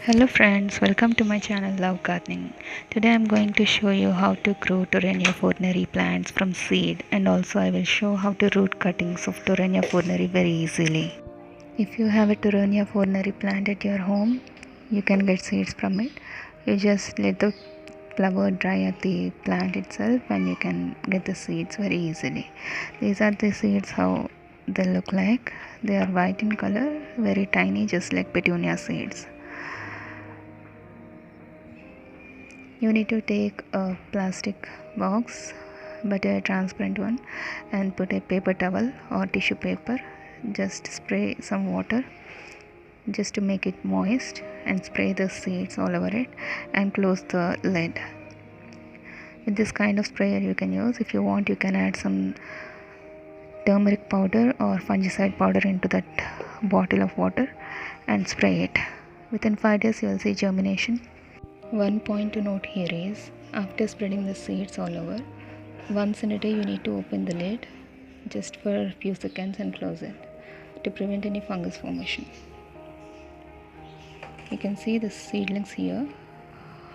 Hello friends, welcome to my channel Love Gardening. Today I am going to show you how to grow Torania forneri plants from seed, and also I will show how to root cuttings of Torania forneri very easily. If you have a Torania forneri plant at your home, you can get seeds from it. You just let the flower dry at the plant itself and you can get the seeds very easily. These are the seeds how they look like. They are white in color, very tiny, just like petunia seeds. You need to take a plastic box, but a transparent one, and put a paper towel or tissue paper. Just spray some water just to make it moist and spray the seeds all over it and close the lid. With this kind of sprayer you can use. If you want, you can add some turmeric powder or fungicide powder into that bottle of water and spray it. Within 5 days you will see germination. One point to note here is, after spreading the seeds all over, once in a day you need to open the lid just for a few seconds and close it to prevent any fungus formation. You can see the seedlings here,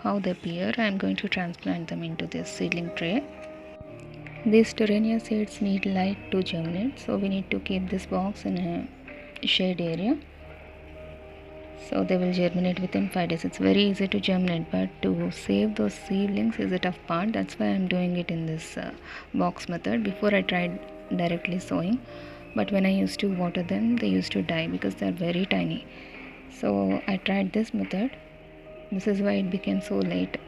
how they appear. I am going to transplant them into this seedling tray. These Torania seeds need light to germinate, so we need to keep this box in a shade area. So they will germinate within 5 days. It's very easy to germinate, but to save those seedlings is a tough part. That's why I'm doing it in this box method. Before I tried directly sowing, but when I used to water them, they used to die because they're very tiny. So I tried this method. This is why it became so late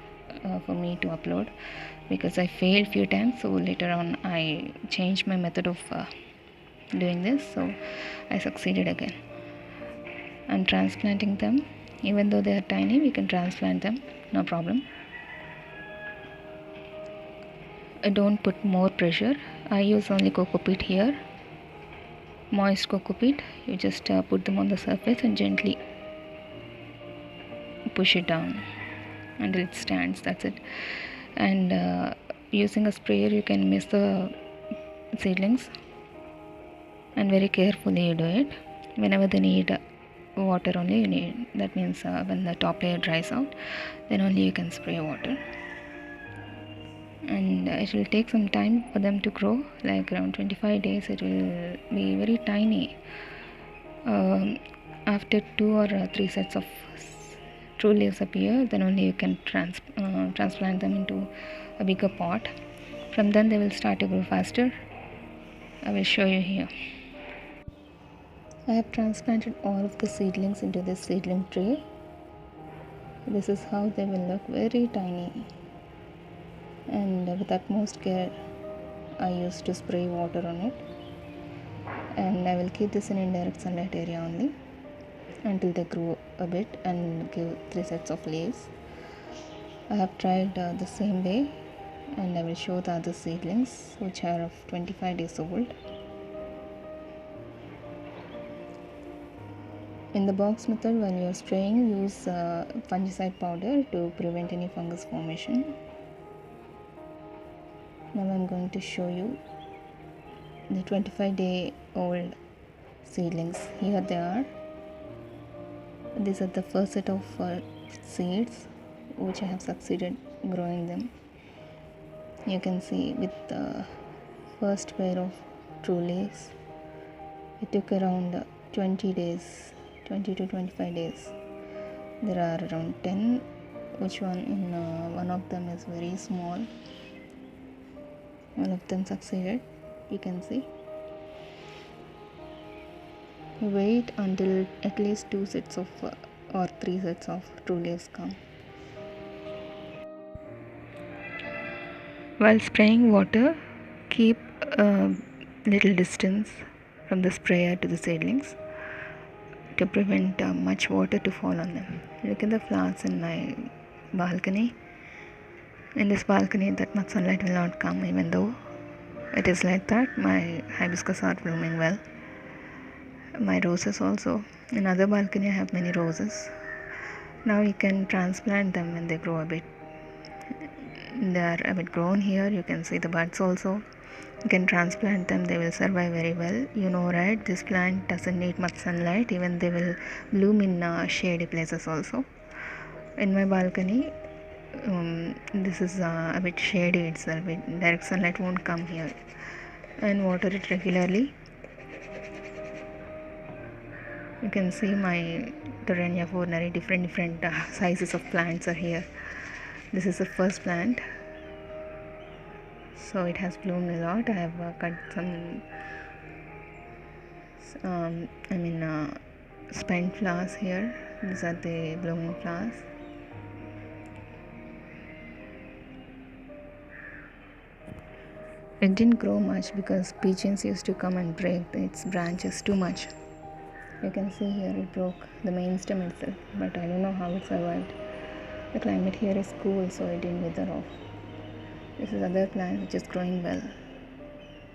for me to upload, because I failed few times. So later on I changed my method of doing this, so I succeeded again. I'm transplanting them. Even though they are tiny, we can transplant them, no problem. I don't put more pressure. I use only coco peat here, moist coco peat. You just put them on the surface and gently push it down until it stands. That's it. And using a sprayer you can mist the seedlings, and very carefully you do it. Whenever they need water only you need, that means when the top layer dries out, then only you can spray water. And it will take some time for them to grow, like around 25 days it will be very tiny. After 2 or 3 sets of true leaves appear, then only you can transplant them into a bigger pot. From then they will start to grow faster. I will show you here. I have transplanted all of the seedlings into this seedling tray. This is how they will look, very tiny. And with utmost care I used to spray water on it, and I will keep this in indirect sunlight area only until they grow a bit and give 3 sets of leaves. I have tried the same way, and I will show the other seedlings which are of 25 days old. In the box method, when you are spraying, use fungicide powder to prevent any fungus formation. Now I am going to show you the 25-day-old seedlings. Here they are. These are the first set of seeds which I have succeeded growing them. You can see with the first pair of true leaves, it took around 20 days, 20 to 25 days. There are around 10, which one of them is very small. One of them succeeded, you can see. Wait until at least 2 sets of or 3 sets of true leaves come. While spraying water, keep a little distance from the sprayer to the seedlings to prevent much water to fall on them. Look at the flowers in my balcony. In this balcony, that much sunlight will not come. Even though it is like that, my hibiscus are blooming well. My roses also. In other balcony I have many roses. Now you can transplant them when they grow a bit. They are a bit grown here. You can see the buds also. You can transplant them, they will survive very well. You know, right, this plant doesn't need much sunlight. Even they will bloom in shady places also. in my balcony. This is a bit shady itself. Direct sunlight won't come here, and water it regularly. You can see my Torrenia forneri, different sizes of plants are here. This is the first plant, so it has bloomed a lot. I have cut some spent flowers here. These are the blooming flowers. It didn't grow much because pigeons used to come and break its branches too much. You can see here it broke the main stem itself, but I don't know how it survived. The climate here is cool, so it didn't wither off. This is other plant which is growing well,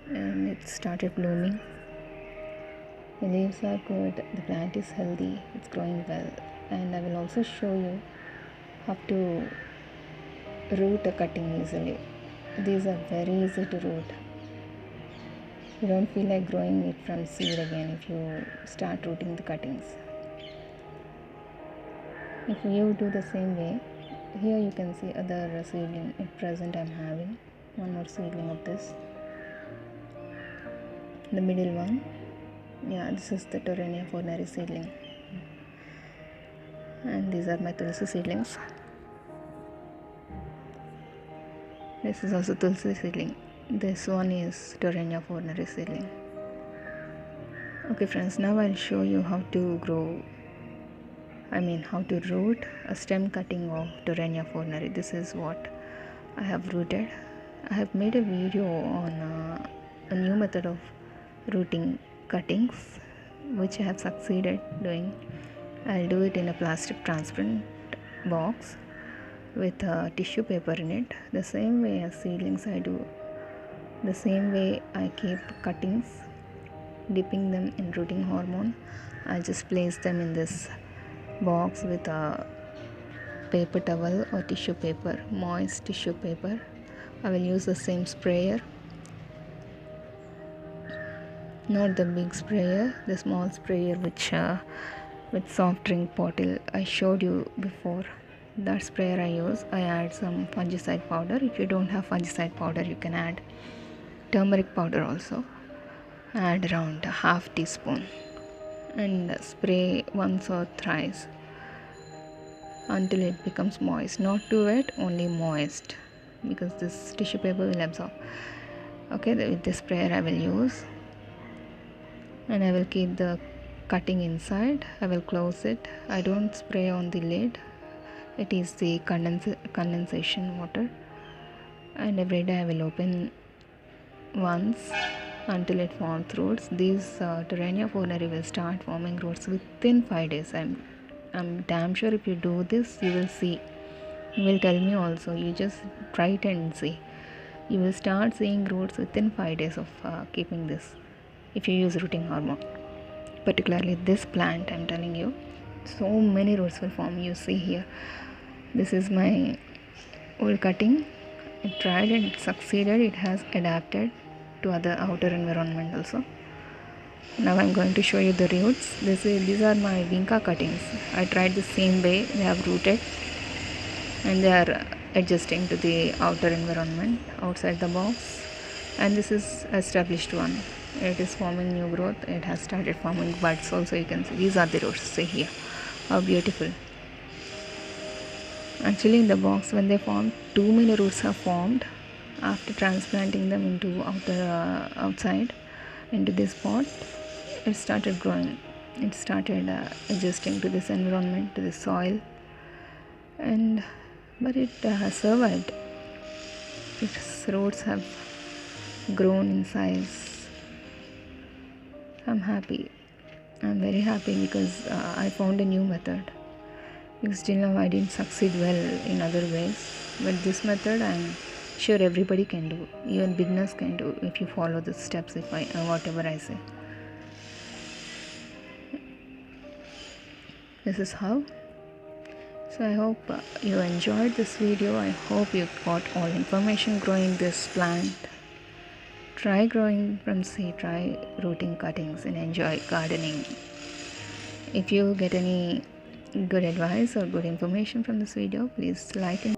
and it started blooming. The leaves are good, the plant is healthy, it's growing well. And I will also show you how to root a cutting easily. These are very easy to root. You don't feel like growing it from seed again if you start rooting the cuttings. If you do the same way, here you can see other seedling. At present I'm having one more seedling of this. The middle one, yeah, this is the Torrenia forneri seedling. And these are my Tulsi seedlings. This is also Tulsi seedling. This one is Torrenia forneri seedling. Okay friends, now I'll show you how to root a stem cutting of Torrenia forneri. This is what I have rooted. I have made a video on a new method of rooting cuttings, which I have succeeded doing. I'll do it in a plastic transparent box with tissue paper in it. The same way as seedlings I do. The same way I keep cuttings, dipping them in rooting hormone. I'll just place them in this box with a paper towel or tissue paper, moist tissue paper. I will use the same sprayer, not the big sprayer, the small sprayer which with soft drink bottle I showed you before. That sprayer I use. I add some fungicide powder. If you don't have fungicide powder, you can add turmeric powder also. Add around a half teaspoon and spray once or thrice until it becomes moist. Not too wet, only moist, because this tissue paper will absorb. Okay, with this sprayer I will use, and I will keep the cutting inside. I will close it. I don't spray on the lid. It is the condensation water, and every day I will open once until it forms roots. These Torrenia forneri will start forming roots within 5 days. I'm damn sure if you do this, you will see. You will tell me also. You just try it and see. You will start seeing roots within 5 days of keeping this. If you use rooting hormone, particularly this plant, I'm telling you, so many roots will form. You see here. This is my old cutting. I tried and it succeeded. It has adapted to other outer environment also. Now I'm going to show you the roots. These are my vinca cuttings. I tried the same way. They have rooted and they are adjusting to the outer environment outside the box. And this is established one. It is forming new growth. It has started forming buds also. You can see these are the roots. See here how beautiful. Actually, in the box, when they formed, too many roots have formed. After transplanting them into outside into this pot, it started growing. It started adjusting to this environment, to the soil, but it has survived. Its roots have grown in size. I'm happy. I'm very happy because I found a new method. Because till now I didn't succeed well in other ways, but this method I'm sure everybody can do. Even beginners can do if you follow the steps. Whatever I say. This is how. So I hope you enjoyed this video. I hope you got all information growing this plant. Try growing from seed, try rooting cuttings, and enjoy gardening. If you get any good advice or good information from this video, please like and